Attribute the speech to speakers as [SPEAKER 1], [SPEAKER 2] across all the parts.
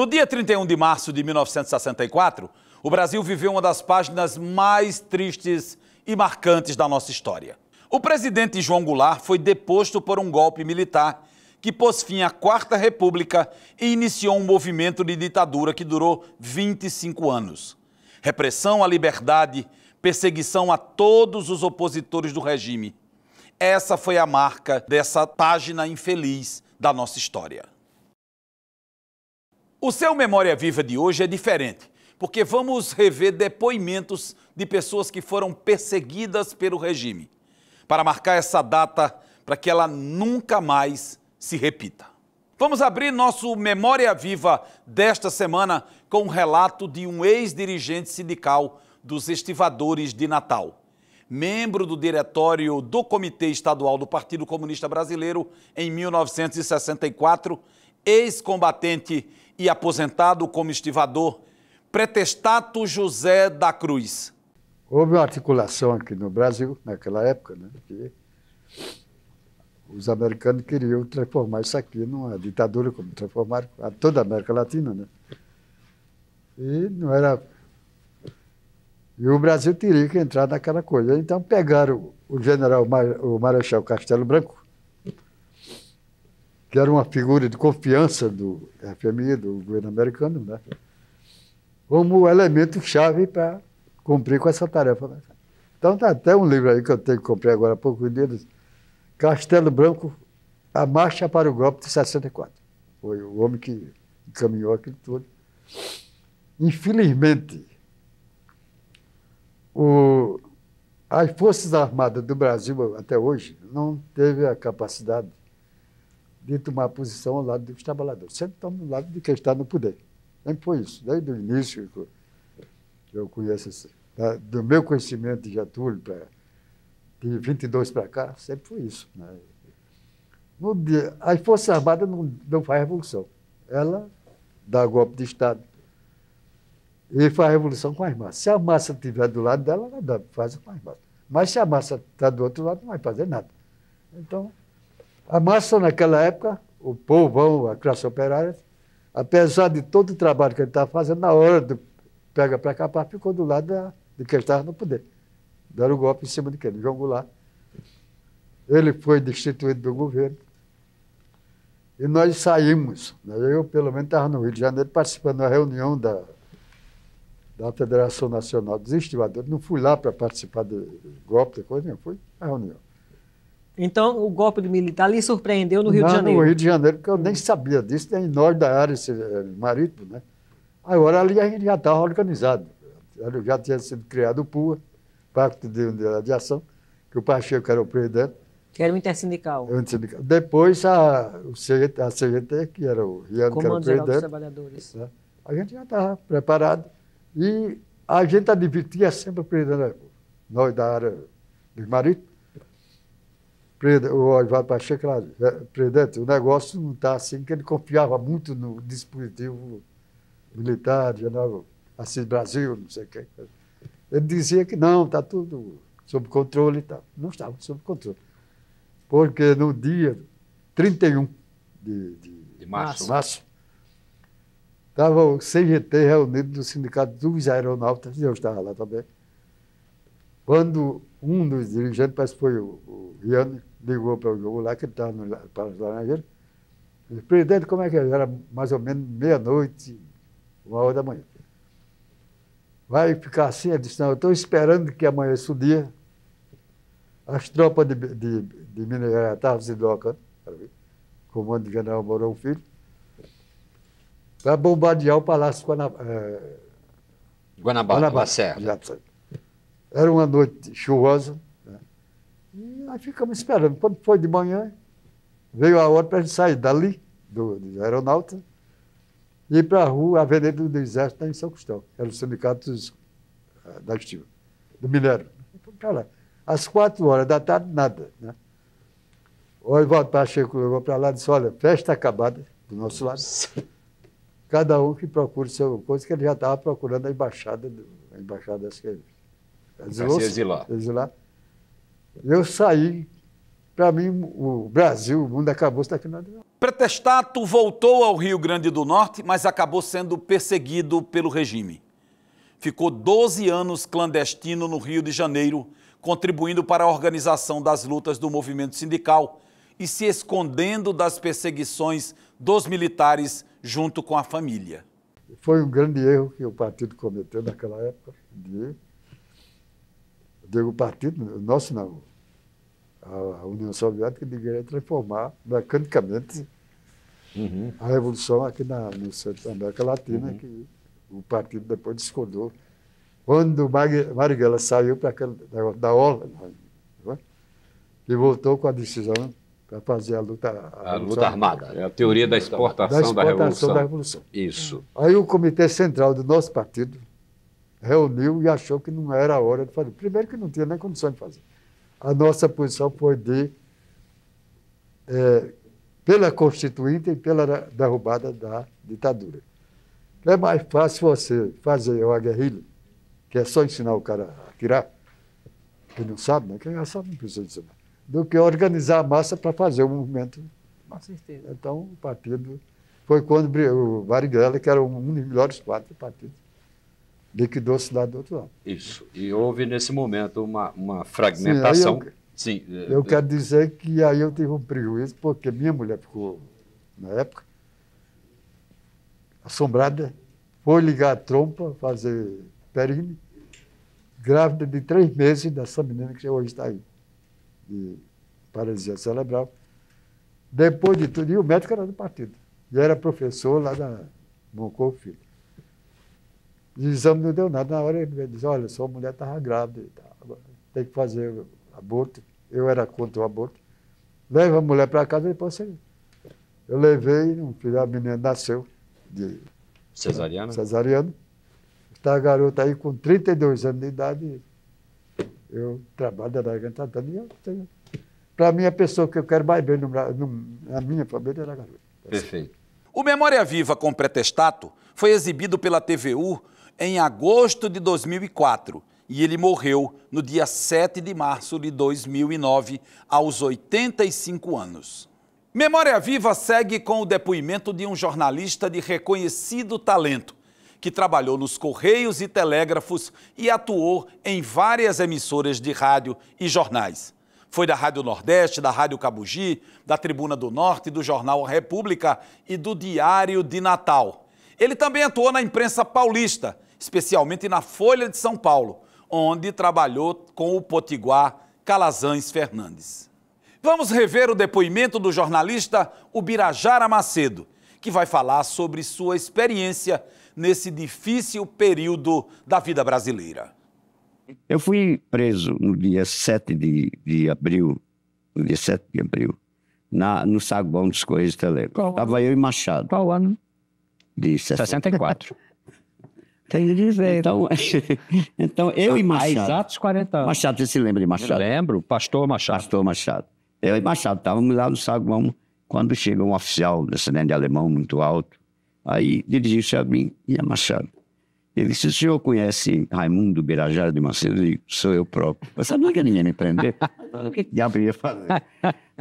[SPEAKER 1] No dia 31 de março de 1964, o Brasil viveu uma das páginas mais tristes e marcantes da nossa história. O presidente João Goulart foi deposto por um golpe militar que pôs fim à Quarta República e iniciou um movimento de ditadura que durou 25 anos. Repressão à liberdade, perseguição a todos os opositores do regime. Essa foi a marca dessa página infeliz da nossa história. O seu Memória Viva de hoje é diferente, porque vamos rever depoimentos de pessoas que foram perseguidas pelo regime, para marcar essa data para que ela nunca mais se repita. Vamos abrir nosso Memória Viva desta semana com um relato de um ex-dirigente sindical dos estivadores de Natal, membro do diretório do Comitê Estadual do Partido Comunista Brasileiro em 1964, ex-combatente e aposentado como estivador, Pretestato José da Cruz.
[SPEAKER 2] Houve uma articulação aqui no Brasil, naquela época, né, que os americanos queriam transformar isso aqui numa ditadura, como transformaram toda a América Latina, né? E não era... E o Brasil teria que entrar naquela coisa. Então pegaram o general, o Marechal Castelo Branco, que era uma figura de confiança do FMI, do governo americano, né, como elemento-chave para cumprir com essa tarefa. Né? Então, tem até um livro aí que eu tenho que comprar agora há poucos dias, Castelo Branco, A Marcha para o Golpe de 64. Foi o homem que encaminhou aquilo tudo. Infelizmente, as Forças Armadas do Brasil, até hoje, não teve a capacidade de tomar posição ao lado dos trabalhadores. Sempre estão do lado de quem está no poder. Sempre foi isso. Desde o início, que eu conheço, do meu conhecimento de Getúlio, de 22 para cá, sempre foi isso. Né? As Forças Armadas não fazem revolução. Ela dá golpe de Estado e faz revolução com as massas. Se a massa estiver do lado dela, ela faz com as massas. Mas se a massa está do outro lado, não vai fazer nada. Então, a massa, naquela época, o povão, a classe operária, apesar de todo o trabalho que ele estava fazendo, na hora de pega para capar, ficou do lado de quem estava no poder. Deram o golpe em cima de quem? De João Goulart. Ele foi destituído do governo. E nós saímos. Né? Eu, pelo menos, estava no Rio de Janeiro participando da reunião da Federação Nacional dos Estivadores. Não fui lá para participar do golpe, depois não fui à reunião.
[SPEAKER 3] Então, o golpe militar lhe surpreendeu no Rio de Janeiro?
[SPEAKER 2] No Rio de Janeiro, porque eu nem sabia disso, nem nós da área marítimo, né? Agora ali a gente já estava organizado. Já tinha sido criado o PUA, Pacto de Unidade de Ação, que o Pacheco era o presidente.
[SPEAKER 3] Que era o intersindical.
[SPEAKER 2] Depois a CGT, que era o Riano, que era o presidente. Comando Geral dos
[SPEAKER 3] Trabalhadores.
[SPEAKER 2] Né? A gente já estava preparado. E a gente advertia sempre o presidente, nós da área dos marítimos, o Oswaldo Pacheco, presidente, o negócio não está assim, que ele confiava muito no dispositivo militar, general Assis Brasil, não sei o que. Ele dizia que não, está tudo sob controle e tal. Não estava sob controle. Porque no dia 31 de março, estava o CGT reunido do Sindicato dos Aeronautas, e eu estava lá também, quando um dos dirigentes, parece que foi o Riano, ligou para o jogo lá, que ele estava no Palácio do Laranjeira, e disse: presidente, como é que é? Era mais ou menos meia-noite, 1h da manhã. Vai ficar assim? Ele disse: não, eu estou esperando que amanheça o dia, as tropas de Minas Gerais estavam se deslocando, comando do general Mourão Filho, para bombardear o Palácio
[SPEAKER 4] Guanabara, Lacerda.
[SPEAKER 2] Era uma noite chuvosa, né? E nós ficamos esperando. Quando foi de manhã, veio a hora para a gente sair dali, do aeronauta, e ir para a rua, a Avenida do Exército, em São Cristóvão. Era o sindicato da estiva, do minério. Para lá. Às 4h da tarde, nada. Né? O Oswaldo Pacheco levou para lá e disse: olha, festa acabada, do nosso lado. Cada um que procure seu coisa, que ele já estava procurando a embaixada exilar. Eu saí para mim, o Brasil, o mundo acabou daqui na direção.
[SPEAKER 1] Pretestato voltou ao Rio Grande do Norte, mas acabou sendo perseguido pelo regime. Ficou 12 anos clandestino no Rio de Janeiro, contribuindo para a organização das lutas do movimento sindical e se escondendo das perseguições dos militares junto com a família.
[SPEAKER 2] Foi um grande erro que o partido cometeu naquela época. Eu digo o partido, nosso não, a União Soviética deveria transformar mecanicamente a revolução aqui no centro da América Latina, que o partido depois descondou. Quando Marighella saiu para aquele negócio da orla, e voltou com a decisão para fazer a luta
[SPEAKER 4] armada, é a teoria da exportação da Revolução. Isso.
[SPEAKER 2] Aí o Comitê Central do nosso partido reuniu e achou que não era a hora de fazer. Primeiro que não tinha nem condição de fazer. A nossa posição foi pela Constituinte e pela derrubada da ditadura. É mais fácil você fazer uma guerrilha, que é só ensinar o cara a atirar, quem não sabe, né? Quem já sabe não precisa ensinar, do que organizar a massa para fazer o movimento.
[SPEAKER 3] Com certeza.
[SPEAKER 2] Então, o partido foi quando o Marighella, que era um dos melhores 4 partidos, liquidou a cidade do outro lado.
[SPEAKER 4] Isso. E houve, nesse momento, uma fragmentação.
[SPEAKER 2] Sim, eu quero dizer que aí eu tive um prejuízo, porque minha mulher ficou, na época, assombrada, foi ligar a trompa, fazer perine, grávida de 3 meses dessa menina que hoje está aí, de paralisia cerebral. Depois de tudo, e o médico era do partido, e era professor lá na Moncou Filho. O exame não deu nada. Na hora ele disse, olha, sua mulher estava grávida, tem que fazer aborto. Eu era contra o aborto. Leva a mulher para casa e depois você... Eu levei, a menina nasceu de cesariana. Está a garota aí com 32 anos de idade. Eu trabalho da garganta e eu tenho... Para mim, a pessoa que eu quero mais bem na minha família era a garota.
[SPEAKER 4] Perfeito.
[SPEAKER 1] O Memória Viva com Pretestato foi exibido pela TVU em agosto de 2004 e ele morreu no dia 7 de março de 2009, aos 85 anos. Memória Viva segue com o depoimento de um jornalista de reconhecido talento, que trabalhou nos Correios e Telégrafos e atuou em várias emissoras de rádio e jornais. Foi da Rádio Nordeste, da Rádio Cabugi, da Tribuna do Norte, do Jornal A República e do Diário de Natal. Ele também atuou na imprensa paulista, especialmente na Folha de São Paulo, onde trabalhou com o potiguar Calazans Fernandes. Vamos rever o depoimento do jornalista Ubirajara Macedo, que vai falar sobre sua experiência nesse difícil período da vida brasileira.
[SPEAKER 5] Eu fui preso no dia 7 de abril, no saguão dos Correios Telégrafos. Estava eu e Machado.
[SPEAKER 3] Qual ano?
[SPEAKER 5] De 64.
[SPEAKER 3] Tem que dizer.
[SPEAKER 5] Então eu e Machado.
[SPEAKER 3] Há exatos 40 anos.
[SPEAKER 5] Machado, você se lembra de Machado?
[SPEAKER 4] Eu lembro, Pastor Machado.
[SPEAKER 5] Pastor Machado. Eu e Machado estávamos lá no saguão, quando chega um oficial, descendente de alemão, muito alto, aí dirigiu-se a mim e a Machado. Ele disse, o senhor conhece Raimundo Ubirajara de Macedo? Eu digo, sou eu próprio. Eu sabia que ninguém me prender. O que diabo ia fazer?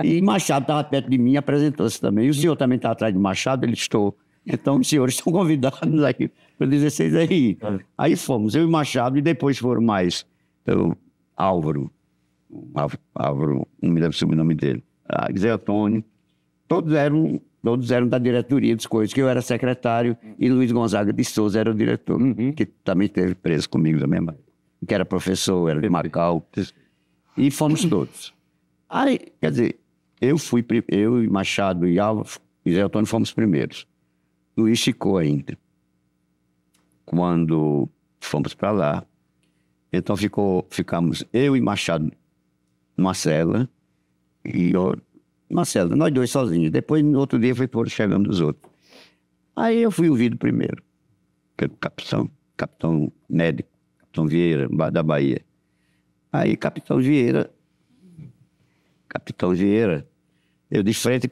[SPEAKER 5] E Machado estava perto de mim e apresentou-se também. E o senhor também está atrás de Machado? Ele estou. Então, os senhores estão convidados aqui para 16 aí. Aí fomos, eu e Machado, e depois foram mais. Então, Álvaro, não me lembro o sobrenome dele, Zé Antônio, todos eram da diretoria dos Correios, que eu era secretário, e Luiz Gonzaga de Souza era o diretor, que também esteve preso comigo também, que era professor, era de Macau, e fomos todos. Aí, quer dizer, eu e Machado e Álvaro e Zé Antônio fomos primeiros. Luiz ficou ainda. Quando fomos para lá, então ficamos eu e Machado numa cela, nós dois sozinhos. Depois, no outro dia, foram chegando os outros. Aí eu fui ouvido primeiro, pelo capitão médico, capitão Vieira, da Bahia. Aí, capitão Vieira, eu de frente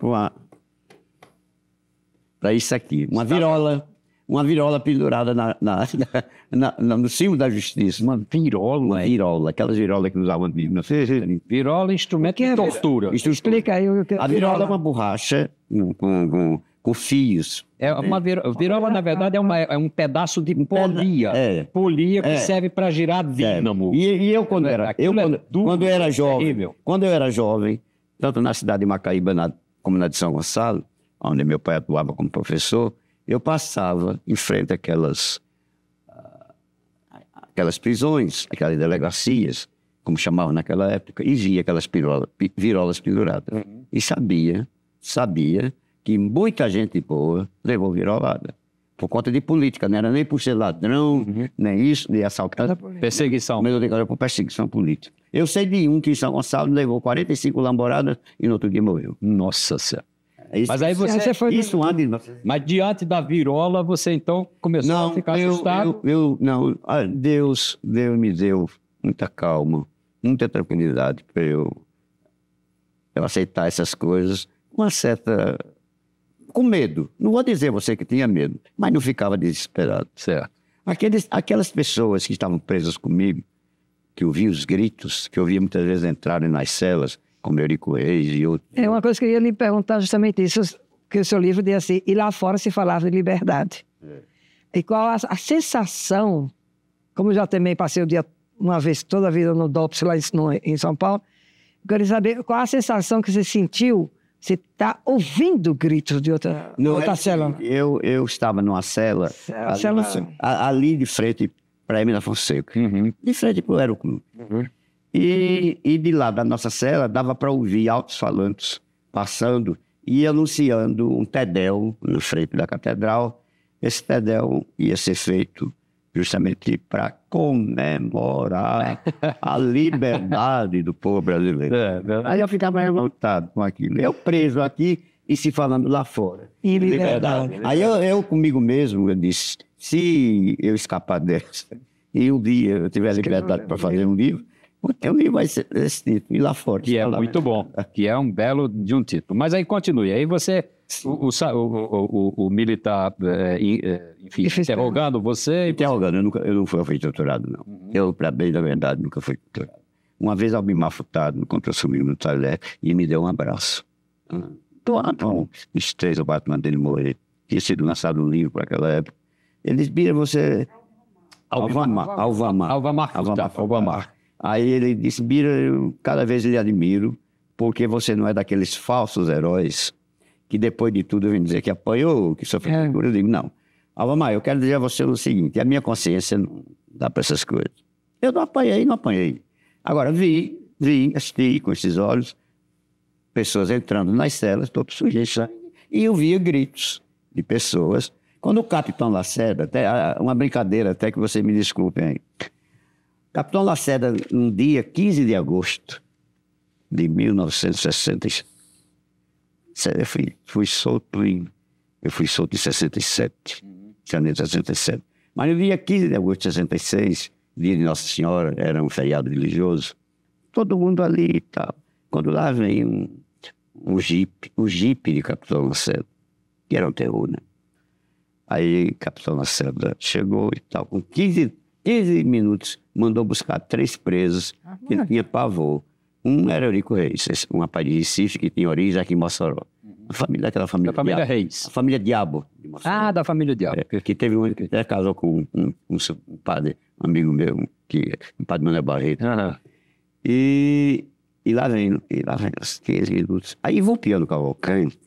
[SPEAKER 5] para isso aqui, uma virola, uma virola pendurada no cimo da justiça.
[SPEAKER 4] Uma virola?
[SPEAKER 5] Uma virola, aquelas virolas que usavam de...
[SPEAKER 4] Virola é instrumento de tortura.
[SPEAKER 3] Explica aí o que é
[SPEAKER 5] a virola é uma borracha com fios.
[SPEAKER 4] Virola, na verdade, é um pedaço de polia. Polia que serve para girar dínamo.
[SPEAKER 5] E eu, quando eu era jovem, tanto na cidade de Macaíba como na de São Gonçalo, onde meu pai atuava como professor, eu passava em frente àquelas prisões, aquelas delegacias, como chamavam naquela época, e via aquelas virolas penduradas. E sabia que muita gente boa levou virolada. Por conta de política, não era nem por ser ladrão, nem isso, nem assaltado.
[SPEAKER 4] Perseguição.
[SPEAKER 5] Mas eu digo, era por perseguição política. Eu sei de um que em São Gonçalo levou 45 lamboradas e no outro dia morreu.
[SPEAKER 4] Nossa Senhora.
[SPEAKER 5] Mas aí
[SPEAKER 4] você
[SPEAKER 5] foi... Isso antes...
[SPEAKER 4] Mas diante da virola, você então começou a ficar assustado?
[SPEAKER 5] Não, Deus me deu muita calma, muita tranquilidade para eu aceitar essas coisas com uma certa... com medo. Não vou dizer você que tinha medo, mas não ficava desesperado.
[SPEAKER 4] Certo.
[SPEAKER 5] Aquelas pessoas que estavam presas comigo, que ouviam os gritos, que eu via muitas vezes entrarem nas celas, como Eurico Reis e outros.
[SPEAKER 3] É uma coisa que eu ia lhe perguntar justamente isso, que o seu livro diz assim, e lá fora se falava de liberdade. E qual a sensação, como eu já também passei o dia, uma vez, toda a vida no DOPS lá em São Paulo, eu queria saber qual a sensação que você sentiu, você está ouvindo gritos de outra cela?
[SPEAKER 5] Eu estava numa cela, ali de frente para a Emília Fonseca, de frente para o Aeroclube. E de lá da nossa cela dava para ouvir altos-falantes passando e anunciando um tedel na frente da catedral. Esse tedel ia ser feito justamente para comemorar a liberdade do povo brasileiro. Aí eu ficava revoltado com aquilo. Eu preso aqui e se falando lá fora.
[SPEAKER 3] E liberdade.
[SPEAKER 5] Aí eu comigo mesmo, eu disse, se eu escapar dessa e um dia eu tiver liberdade para fazer um livro, o teu livro vai ser esse título, e lá fora.
[SPEAKER 4] Que é muito bom, que é um belo de um título. Mas aí continue, aí você, o militar, enfim, interrogando você...
[SPEAKER 5] Interrogando, eu não fui torturado, não. Eu, para bem da verdade, nunca fui torturado. Uma vez Albemar Furtado me encontrou comigo no talher e me deu um abraço. Os 3 ou 4 anos dele morrer. Tinha sido lançado um livro para aquela época. Ele disse, Bira, você... Alvamar. Aí ele disse, Bira, eu cada vez lhe admiro, porque você não é daqueles falsos heróis que depois de tudo vem dizer que apanhou, que sofreu. Eu digo, não. Alvamar, eu quero dizer a você o seguinte, a minha consciência não dá para essas coisas. Eu não apanhei. Agora, vi, assisti com esses olhos, pessoas entrando nas celas, todos sujeitos, e eu via gritos de pessoas. Quando o capitão Lacerda, até uma brincadeira, até que você me desculpem aí, Capitão Lacerda, no dia 15 de agosto de 1967, eu fui solto em 67, janeiro de 67. Mas no dia 15 de agosto de 66, dia de Nossa Senhora, era um feriado religioso, todo mundo ali e tal. Quando lá vem um jipe de Capitão Lacerda, que era um terror, né? Aí Capitão Lacerda chegou e tal, com 15 minutos, mandou buscar 3 presos que ele tinha pavor. Um era Eurico Reis, um rapaz de Recife que tinha origem aqui em Mossoró. Daquela família.
[SPEAKER 4] Da família Reis.
[SPEAKER 5] A família Diabo.
[SPEAKER 4] Da família Diabo.
[SPEAKER 5] Que teve que até casou com um padre, um amigo meu, um padre Manuel Barreto. E lá vem os 15 minutos. Aí Volpiano Cavalcante,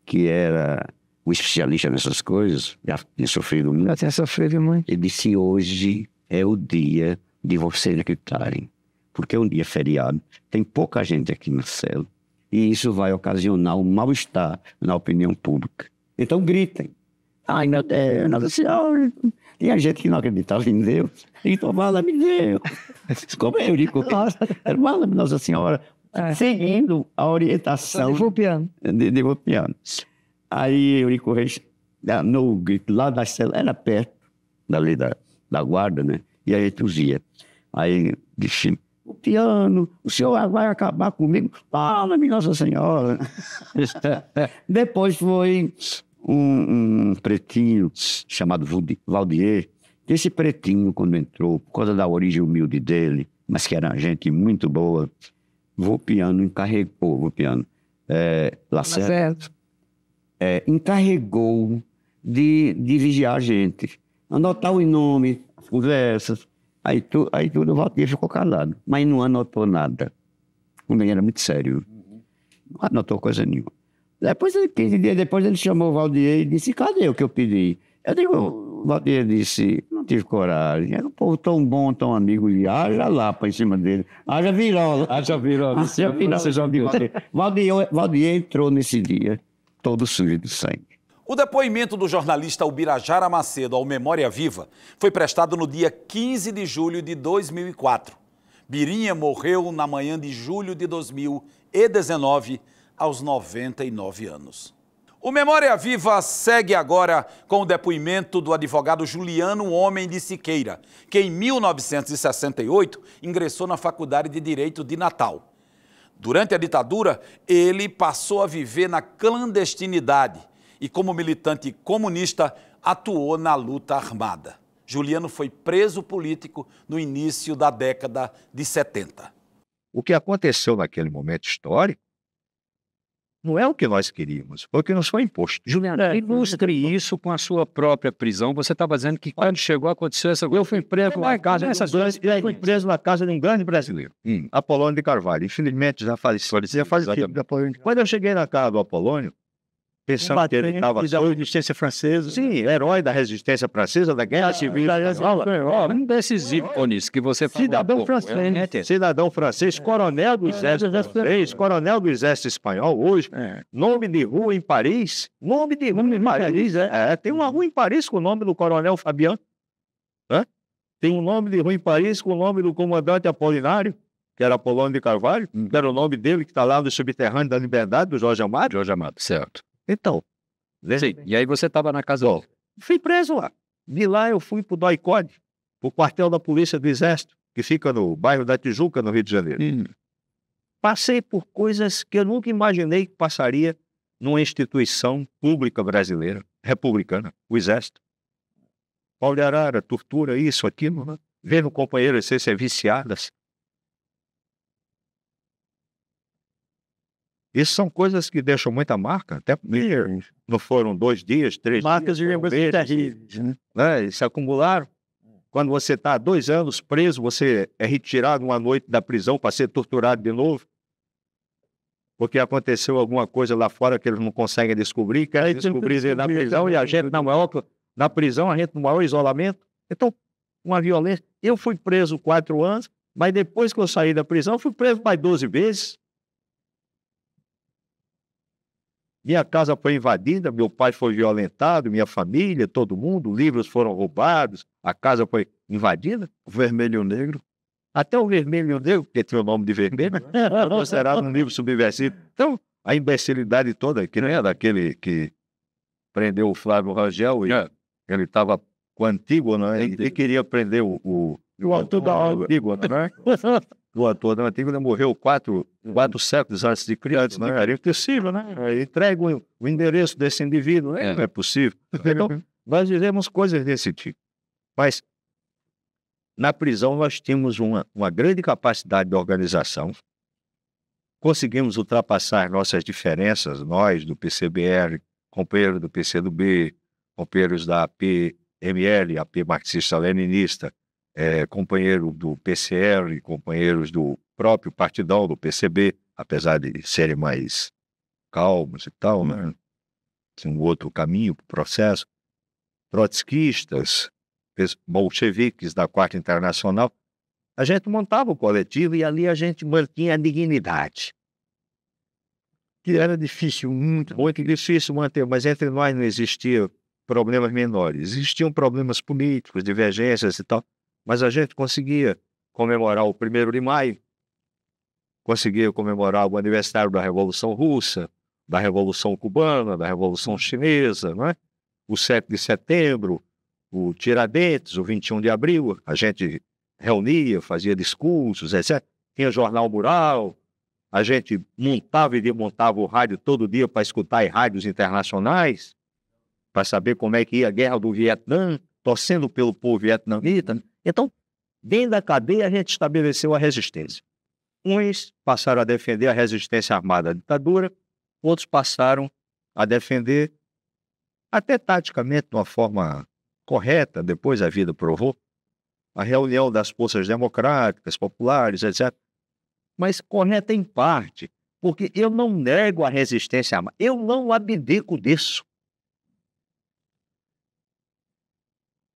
[SPEAKER 5] que era um especialista nessas coisas, já tinha sofrido muito. Ele disse, hoje é o dia de vocês gritarem, porque é um dia feriado, tem pouca gente aqui na cela, e isso vai ocasionar um mal-estar na opinião pública. Então gritem. Ai, meu Deus, Nossa Senhora. Tinha gente que não acreditava em Deus. Então, fala-me Deus. Como eu digo, fala-me Nossa Senhora. Seguindo a orientação
[SPEAKER 3] de Volpiano.
[SPEAKER 5] De Volpiano. Aí Eurico Reis, no grito lá da cela, era perto dali da guarda, né? E aí tuzia. Aí disse, o piano, o senhor vai acabar comigo? Fala-me Nossa Senhora. Depois foi um pretinho chamado Valdier. Esse pretinho, quando entrou, por causa da origem humilde dele, mas que era gente muito boa, Volpiano encarregou, Lacerda, encarregou de vigiar a gente, anotar o nome, as conversas. Aí tudo o Valdir ficou calado, mas não anotou nada. O menino era muito sério, não anotou coisa nenhuma. Depois, 15 dias depois, ele chamou o Valdir e disse: cadê o que eu pedi? Eu digo, o Valdir disse: não tive coragem. Era um povo tão bom, tão amigo, e haja lá para em cima dele. Haja virola.
[SPEAKER 4] Haja virola.
[SPEAKER 5] Você já viu Valdir entrou nesse dia, todo sujo de sangue.
[SPEAKER 1] O depoimento do jornalista Ubirajara Macedo ao Memória Viva foi prestado no dia 15 de julho de 2004. Birinha morreu na manhã de julho de 2019, aos 99 anos. O Memória Viva segue agora com o depoimento do advogado Juliano Homem de Siqueira, que em 1968 ingressou na Faculdade de Direito de Natal. Durante a ditadura, ele passou a viver na clandestinidade e, como militante comunista, atuou na luta armada. Juliano foi preso político no início da década de 70.
[SPEAKER 6] O que aconteceu naquele momento histórico não é o que nós queríamos, foi o que nos foi imposto.
[SPEAKER 4] Juliano, ilustre isso com a sua própria prisão. Você estava dizendo que quando chegou aconteceu essa coisa.
[SPEAKER 6] Eu fui preso na casa de um grande brasileiro, Apolônio de Carvalho. Infelizmente já falecido. Quando eu cheguei na casa do Apolônio, pensando que ele estava
[SPEAKER 2] da resistência francesa.
[SPEAKER 6] Sim, herói da resistência francesa, da Guerra Civil Espanhola.
[SPEAKER 4] Um desses ícones que você falou.
[SPEAKER 6] Cidadão francês, coronel do exército francês, coronel do exército espanhol hoje. Nome de rua em Paris. Nome de rua em Paris, tem uma rua em Paris com o nome do coronel Fabiano. Tem um nome de rua em Paris com o nome do comandante Apolinário, que era Apolônio de Carvalho, que era o nome dele que está lá no Subterrâneo da Liberdade, do Jorge Amado.
[SPEAKER 4] Jorge Amado, certo.
[SPEAKER 6] Então,
[SPEAKER 4] sim, e aí você estava na casa dele.
[SPEAKER 6] Fui preso lá. De lá eu fui para o DOI-CODE, para o quartel da Polícia do Exército, que fica no bairro da Tijuca, no Rio de Janeiro. Passei por coisas que eu nunca imaginei que passaria numa instituição pública brasileira, republicana, o Exército. Pau de arara, tortura, isso, aquilo, né? Vendo companheiros ser viciadas. Isso são coisas que deixam muita marca, até não foram 2 dias, 3
[SPEAKER 2] marcas
[SPEAKER 6] dias.
[SPEAKER 2] Marcas e lembranças terríveis.
[SPEAKER 6] Né? Se acumularam. Quando você está há 2 anos preso, você é retirado uma noite da prisão para ser torturado de novo. Porque aconteceu alguma coisa lá fora que eles não conseguem descobrir, querem descobrir na prisão, e a gente na prisão, a gente no maior isolamento. Então, uma violência. Eu fui preso 4 anos, mas depois que eu saí da prisão, fui preso mais 12 vezes. Minha casa foi invadida, meu pai foi violentado, minha família, todo mundo, livros foram roubados, a casa foi invadida.
[SPEAKER 2] O Vermelho e o Negro.
[SPEAKER 6] Até o Vermelho e o Negro, porque tinha o nome de vermelho, considerado um livro subversivo. Então, a imbecilidade toda, que não é daquele que prendeu o Flávio Rangel, e ele estava com o Antígona, ele queria prender o autor da Antígona, né? O ator da Antígona morreu 4 séculos antes de Cristo, né? Era impossível, né? Entrega o endereço desse indivíduo, não é possível. Então, nós dizemos coisas desse tipo. Mas, na prisão, nós tínhamos uma grande capacidade de organização, conseguimos ultrapassar nossas diferenças, nós do PCBR, companheiros do PCdoB, companheiros da APML, AP Marxista-Leninista, companheiro do PCR, companheiros do próprio partidão, do PCB, apesar de serem mais calmos e tal, né? Tinha um outro caminho para o processo. Trotskistas, bolcheviques da Quarta Internacional. A gente montava o coletivo e ali a gente mantinha a dignidade. Que era difícil, muito difícil manter, mas entre nós não existia problemas menores. Existiam problemas políticos, divergências e tal. Mas a gente conseguia comemorar o 1º de maio, conseguia comemorar o aniversário da Revolução Russa, da Revolução Cubana, da Revolução Chinesa, não é? O 7 de setembro, o Tiradentes, o 21 de abril, a gente reunia, fazia discursos, etc. Tinha jornal mural, a gente montava e desmontava o rádio todo dia para escutar em rádios internacionais. para saber como é que ia a guerra do Vietnã, torcendo pelo povo vietnamita. Então, dentro da cadeia, a gente estabeleceu a resistência. Uns passaram a defender a resistência armada à ditadura, outros passaram a defender, até taticamente, de uma forma correta, depois a vida provou, a reunião das forças democráticas, populares, etc. Mas correta em parte, porque eu não nego a resistência armada, eu não abdico disso.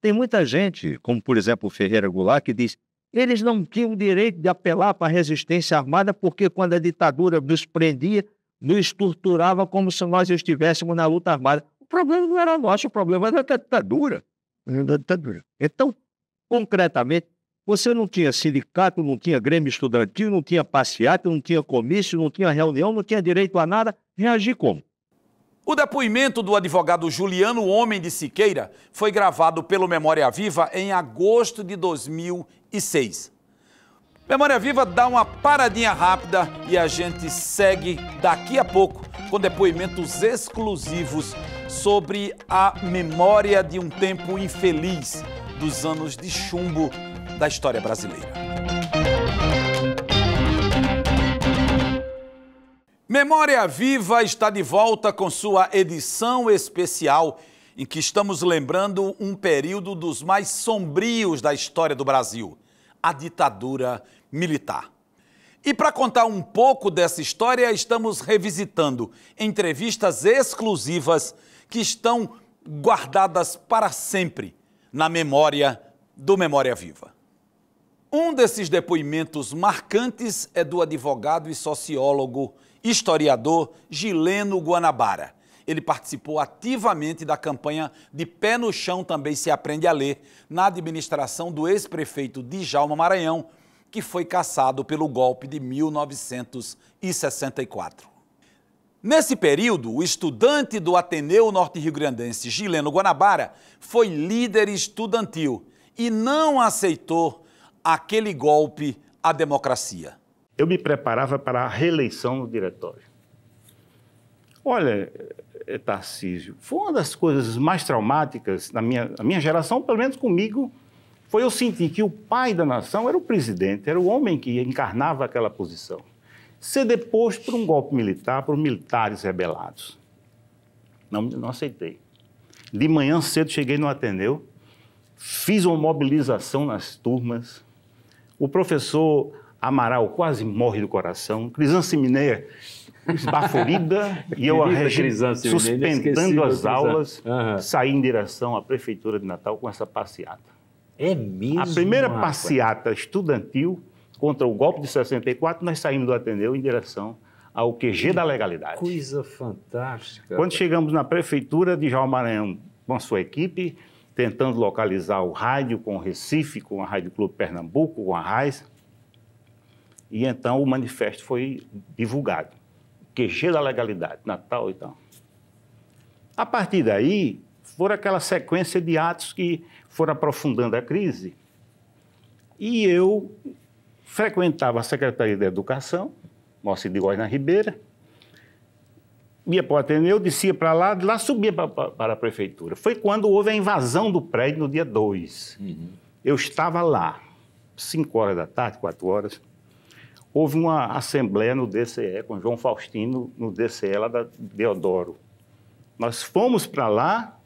[SPEAKER 6] Tem muita gente, como por exemplo o Ferreira Goulart, que diz eles não tinham o direito de apelar para a resistência armada porque quando a ditadura nos prendia, nos torturava como se nós estivéssemos na luta armada. O problema não era nosso, o problema era da ditadura. Então, concretamente, você não tinha sindicato, não tinha grêmio estudantil, não tinha passeata, não tinha comício, não tinha reunião, não tinha direito a nada. Reagir como?
[SPEAKER 1] O depoimento do advogado Juliano Homem de Siqueira foi gravado pelo Memória Viva em agosto de 2006. Memória Viva dá uma paradinha rápida e a gente segue daqui a pouco com depoimentos exclusivos sobre a memória de um tempo infeliz dos anos de chumbo da história brasileira. Memória Viva está de volta com sua edição especial em que estamos lembrando um período dos mais sombrios da história do Brasil, a ditadura militar. E para contar um pouco dessa história, estamos revisitando entrevistas exclusivas que estão guardadas para sempre na memória do Memória Viva. Um desses depoimentos marcantes é do advogado e sociólogo historiador Gileno Guanabara. Ele participou ativamente da campanha de Pé no Chão Também Se Aprende a Ler, na administração do ex-prefeito Djalma Maranhão, que foi cassado pelo golpe de 1964. Nesse período, o estudante do Ateneu Norte-Riograndense Gileno Guanabara foi líder estudantil e não aceitou aquele golpe à democracia.
[SPEAKER 7] Eu me preparava para a reeleição no diretório. Olha, Tarcísio, foi uma das coisas mais traumáticas na minha geração, pelo menos comigo, foi eu sentir que o pai da nação era o presidente, era o homem que encarnava aquela posição. Ser deposto por um golpe militar, por militares rebelados. Não aceitei. De manhã cedo cheguei no Ateneu, fiz uma mobilização nas turmas, o professor Amaral quase morre do coração, Crisan Semineia esbaforida e eu suspendendo as aulas, saí em direção à Prefeitura de Natal com essa passeata.
[SPEAKER 8] É mesmo?
[SPEAKER 7] A primeira passeata estudantil contra o golpe de 64, nós saímos do Ateneu em direção ao QG da legalidade.
[SPEAKER 8] Coisa fantástica.
[SPEAKER 7] Quando chegamos na Prefeitura, Djalma Maranhão com a sua equipe, tentando localizar o rádio com o Recife, com a Rádio Clube Pernambuco, com a RAIS, e então o manifesto foi divulgado. QG da legalidade, Natal e tal. A partir daí, foram aquela sequência de atos que foram aprofundando a crise. E eu frequentava a Secretaria de Educação, Moacir de Góes na Ribeira, ia para o Ateneu, descia para lá, de lá subia para a Prefeitura. Foi quando houve a invasão do prédio no dia 2. Eu estava lá, 5 horas da tarde, 4 horas. Houve uma assembleia no DCE, com João Faustino, no DCE lá da Deodoro. Nós fomos para lá,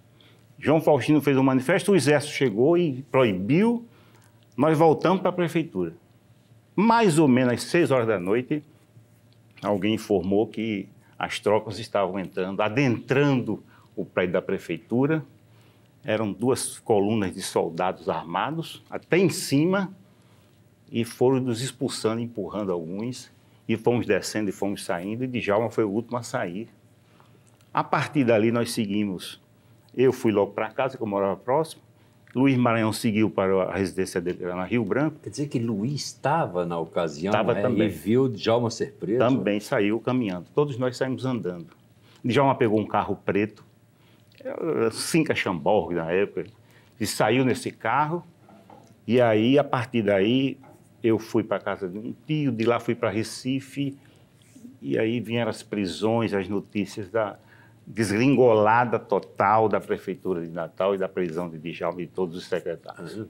[SPEAKER 7] João Faustino fez um manifesto, o Exército chegou e proibiu, nós voltamos para a Prefeitura. Mais ou menos às 6 horas da noite, alguém informou que as tropas estavam entrando, adentrando o prédio da Prefeitura. Eram 2 colunas de soldados armados, até em cima, e foram nos expulsando, empurrando alguns, e fomos descendo e fomos saindo, e Djalma foi o último a sair. A partir dali nós seguimos. Eu fui logo para casa, que eu morava próximo, Luiz Maranhão seguiu para a residência dele lá na Rio Branco.
[SPEAKER 8] Quer dizer que Luiz estava na ocasião,
[SPEAKER 7] estava também.
[SPEAKER 8] E viu Djalma ser preso?
[SPEAKER 7] Também saiu caminhando, todos nós saímos andando. Djalma pegou um carro preto, 5 Chamborg na época, e saiu nesse carro, e aí, a partir daí, eu fui para a casa de um tio, de lá fui para Recife, e aí vieram as prisões, as notícias desgringolada total da Prefeitura de Natal e da prisão de Djalma e de todos os secretários.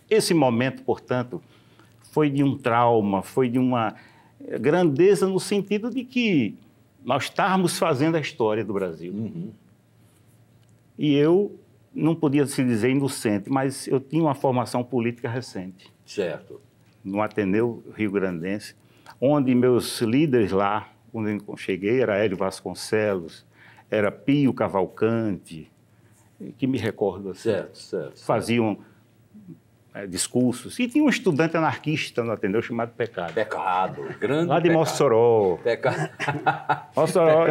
[SPEAKER 7] Esse momento, portanto, foi de um trauma, foi de uma grandeza no sentido de que nós estávamos fazendo a história do Brasil. E eu não podia se dizer inocente, mas eu tinha uma formação política recente.
[SPEAKER 8] Certo.
[SPEAKER 7] No Ateneu Rio-Grandense, onde meus líderes lá, quando eu cheguei, era Hélio Vasconcelos, era Pio Cavalcante, que me recordo assim,
[SPEAKER 8] Certo.
[SPEAKER 7] faziam discursos. E tinha um estudante anarquista no Ateneu chamado Pecado.
[SPEAKER 8] Pecado. Grande
[SPEAKER 7] Lá de
[SPEAKER 8] pecado.
[SPEAKER 7] Mossoró.
[SPEAKER 8] Pecado.
[SPEAKER 7] Mossoró.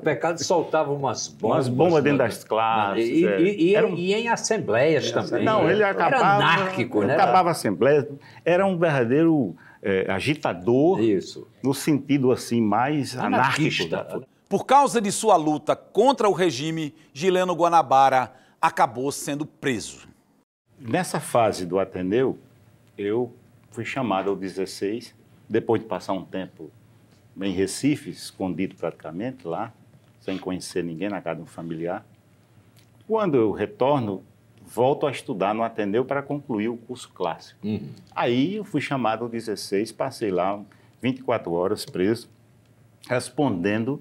[SPEAKER 8] Pecado soltava umas bombas.
[SPEAKER 7] Umas bombas dentro
[SPEAKER 8] né?
[SPEAKER 7] das classes.
[SPEAKER 8] E em assembleias também.
[SPEAKER 7] Não, ele acabava...
[SPEAKER 8] Era anárquico, né?
[SPEAKER 7] Acabava a assembleia. Era um verdadeiro agitador.
[SPEAKER 8] Isso.
[SPEAKER 7] No sentido, assim, mais anárquico.
[SPEAKER 8] Anarquista.
[SPEAKER 1] Por causa de sua luta contra o regime, Gileno Guanabara acabou sendo preso.
[SPEAKER 7] Nessa fase do Ateneu, eu fui chamado aos 16, depois de passar um tempo em Recife, escondido praticamente lá, sem conhecer ninguém na casa de um familiar. Quando eu retorno, volto a estudar no Ateneu para concluir o curso clássico. Aí eu fui chamado aos 16, passei lá 24 horas preso, respondendo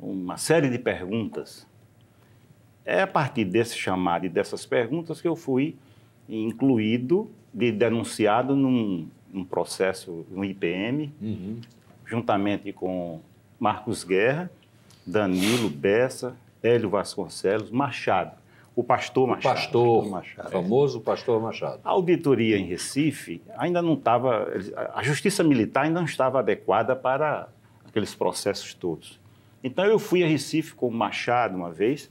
[SPEAKER 7] uma série de perguntas. É a partir desse chamado e dessas perguntas que eu fui incluído, denunciado num processo no IPM, juntamente com Marcos Guerra, Danilo Bessa, Hélio Vasconcelos, Machado, o pastor Machado.
[SPEAKER 8] O famoso pastor Machado.
[SPEAKER 7] A auditoria em Recife ainda não estava, a justiça militar ainda não estava adequada para aqueles processos todos. Então eu fui a Recife com o Machado uma vez,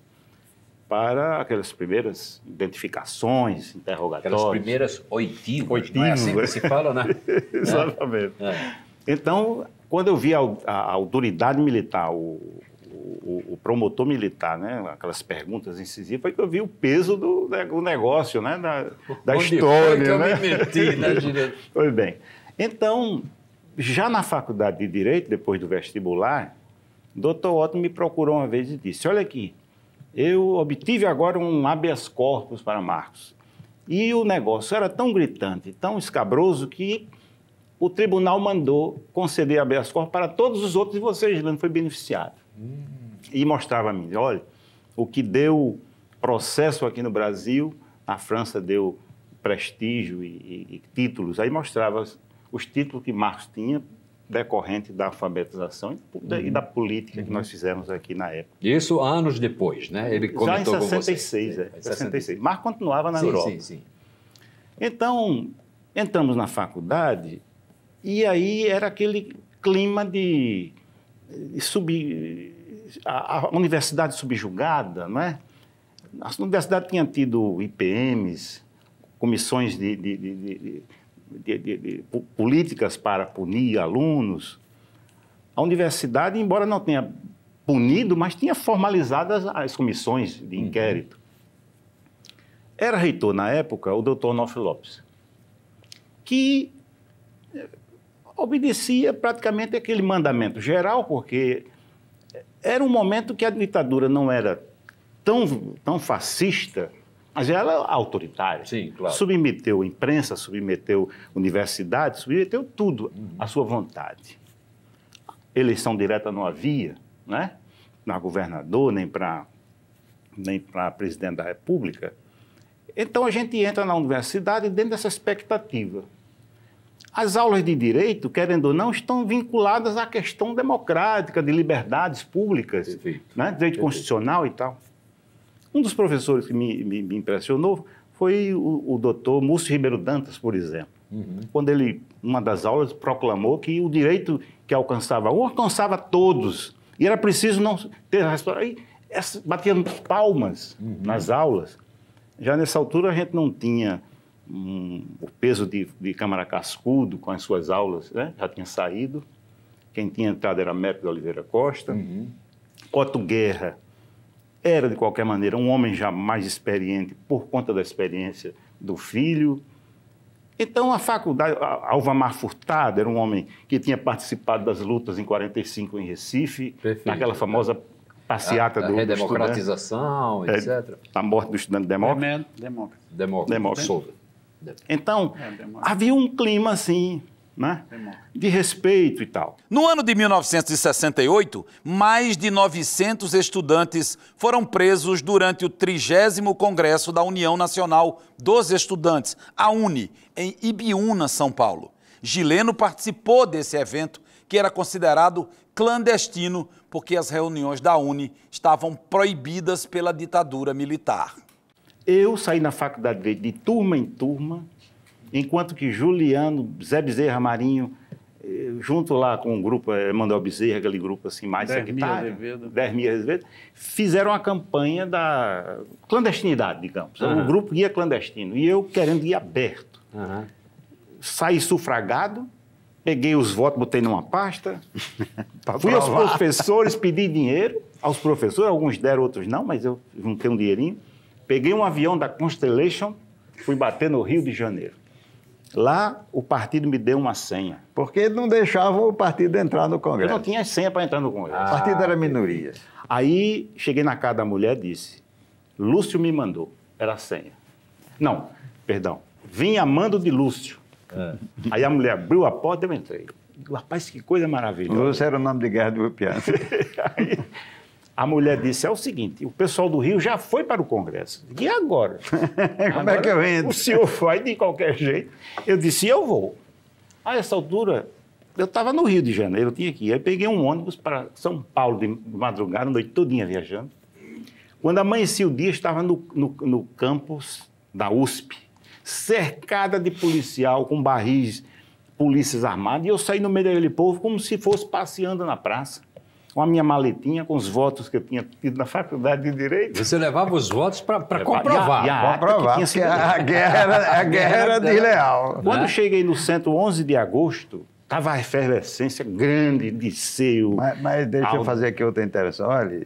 [SPEAKER 7] para aquelas primeiras identificações, interrogatórios.
[SPEAKER 8] Aquelas primeiras oitivas, não é assim que se fala, né?
[SPEAKER 7] Exatamente. Então, quando eu vi a autoridade militar, o promotor militar, né, aquelas perguntas incisivas, foi que eu vi o peso do negócio, né, da história.
[SPEAKER 8] Foi que eu
[SPEAKER 7] né?
[SPEAKER 8] me meti, né, direito?
[SPEAKER 7] Pois bem. Então, já na faculdade de Direito, depois do vestibular, o doutor Otto me procurou uma vez e disse, olha aqui, eu obtive agora um habeas corpus para Marcos. E o negócio era tão gritante, tão escabroso, que o tribunal mandou conceder habeas corpus para todos os outros e você, Gileno, foi beneficiado. E mostrava a mim, olha, o que deu processo aqui no Brasil, a França deu prestígio e títulos. Aí mostrava os títulos que Marcos tinha, decorrente da alfabetização e da política que nós fizemos aqui na época.
[SPEAKER 8] Isso anos depois, né? Ele comentou
[SPEAKER 7] já em 66,
[SPEAKER 8] com você.
[SPEAKER 7] 66. Marcos continuava na Europa.
[SPEAKER 8] Sim.
[SPEAKER 7] Então, entramos na faculdade e aí era aquele clima de a universidade subjugada, não é? A universidade tinha tido IPMs, comissões de políticas para punir alunos. A universidade, embora não tenha punido, mas tinha formalizado as comissões de inquérito. Era reitor, na época, o doutor Onofre Lopes, que obedecia praticamente aquele mandamento geral, porque era um momento que a ditadura não era tão fascista, mas ela era autoritária.
[SPEAKER 8] Sim, claro.
[SPEAKER 7] Submeteu imprensa, submeteu universidade, submeteu tudo à sua vontade. Eleição direta não havia, né? Para governador, nem para presidente da República. Então a gente entra na universidade dentro dessa expectativa. As aulas de direito, querendo ou não, estão vinculadas à questão democrática, de liberdades públicas, né? Direito constitucional e tal. Um dos professores que me impressionou foi o doutor Múcio Ribeiro Dantas, por exemplo. Quando ele, numa das aulas, proclamou que o direito que alcançava um, alcançava todos. E era preciso não ter... Aí batia palmas nas aulas. Já nessa altura a gente não tinha o peso de Câmara Cascudo com as suas aulas, né? Já tinha saído. Quem tinha entrado era Método de Oliveira Costa. Otto Guerra era, de qualquer maneira, um homem já mais experiente por conta da experiência do filho. Então, a faculdade, Alvamar Furtado era um homem que tinha participado das lutas em 45 em Recife, naquela famosa passeata
[SPEAKER 8] A
[SPEAKER 7] do
[SPEAKER 8] redemocratização,
[SPEAKER 7] estudante,
[SPEAKER 8] etc.
[SPEAKER 7] a morte do estudante democrata.
[SPEAKER 8] Democrata. Souza.
[SPEAKER 7] Então, havia um clima assim, né, de respeito e tal.
[SPEAKER 1] No ano de 1968, mais de 900 estudantes foram presos durante o 30º Congresso da União Nacional dos Estudantes, a UNE, em Ibiúna, São Paulo. Gileno participou desse evento, que era considerado clandestino, porque as reuniões da UNE estavam proibidas pela ditadura militar.
[SPEAKER 7] Eu saí na faculdade de turma em turma, enquanto que Juliano, Zé Bezerra Marinho, junto lá com o grupo Emanuel Bezerra, aquele grupo assim mais sectário, Dermir Azevedo, fizeram a campanha da clandestinidade, digamos. O grupo ia clandestino e eu querendo ir aberto. Saí sufragado, peguei os votos, botei numa pasta, fui aos professores, pedi dinheiro aos professores, alguns deram, outros não, mas eu juntei um dinheirinho, peguei um avião da Constellation, fui bater no Rio de Janeiro. Lá, o partido me deu uma senha.
[SPEAKER 9] Porque não deixava o partido entrar no Congresso.
[SPEAKER 7] Eu não tinha senha para entrar no Congresso.
[SPEAKER 9] O partido era minoria.
[SPEAKER 7] Aí, cheguei na casa da mulher e disse, Lúcio me mandou, era a senha. Não, perdão, vim a mando de Lúcio. Aí a mulher abriu a porta e eu entrei. Rapaz, que coisa maravilhosa.
[SPEAKER 9] Lúcio era o nome de guerra do Rupiano.
[SPEAKER 7] Aí, a mulher disse, é o seguinte, o pessoal do Rio já foi para o Congresso. E agora?
[SPEAKER 9] Como é que eu entro?
[SPEAKER 7] O senhor vai de qualquer jeito. Eu disse, eu vou. A essa altura, eu estava no Rio de Janeiro, eu tinha que ir. Aí peguei um ônibus para São Paulo de madrugada, a noite todinha viajando. Quando amanhecia o dia, estava no campus da USP, cercada de policial, com barris, polícias armadas, e eu saí no meio daquele povo como se fosse passeando na praça, com a minha maletinha, com os votos que eu tinha tido na faculdade de Direito.
[SPEAKER 8] Você levava os votos para comprovar.
[SPEAKER 7] E a ata que tinha sido...
[SPEAKER 9] a guerra era desleal.
[SPEAKER 7] Quando eu cheguei no centro, 11 de agosto, estava a efervescência grande de Liceu.
[SPEAKER 9] Mas deixa eu fazer aqui outra intervenção. Olha,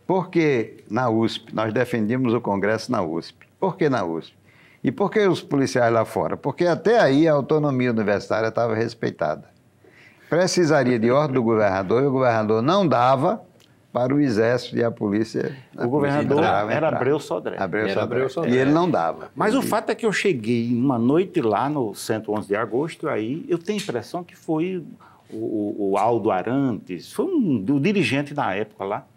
[SPEAKER 9] por que na USP? Nós defendíamos o Congresso na USP. Por que na USP? E por que os policiais lá fora? Porque até aí a autonomia universitária estava respeitada. Precisaria de ordem do governador e o governador não dava para o exército e a polícia.
[SPEAKER 7] O governador era Abreu Sodré.
[SPEAKER 9] E ele não dava.
[SPEAKER 7] Mas o fato é que eu cheguei uma noite lá no centro 11 de agosto, aí eu tenho a impressão que foi o Aldo Arantes, foi o dirigente da época lá,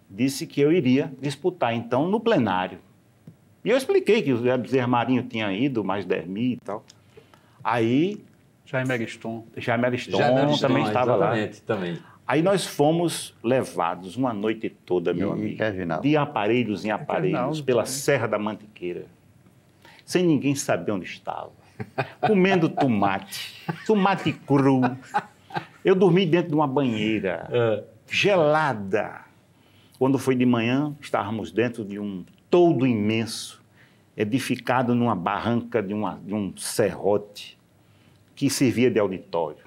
[SPEAKER 7] disse que eu iria disputar, então, no plenário. E eu expliquei que o Zé Bezerra Marinho tinha ido, mais Dermi e tal. Aí...
[SPEAKER 10] Jaime Ariston
[SPEAKER 7] também estava lá.
[SPEAKER 8] Também.
[SPEAKER 7] Aí nós fomos levados uma noite toda, meu amigo, de aparelhos em aparelhos, pela Serra da Mantiqueira, sem ninguém saber onde estava, comendo tomate cru. Eu dormi dentro de uma banheira gelada. Quando foi de manhã, estávamos dentro de um toldo imenso, edificado numa barranca de um serrote, que servia de auditório.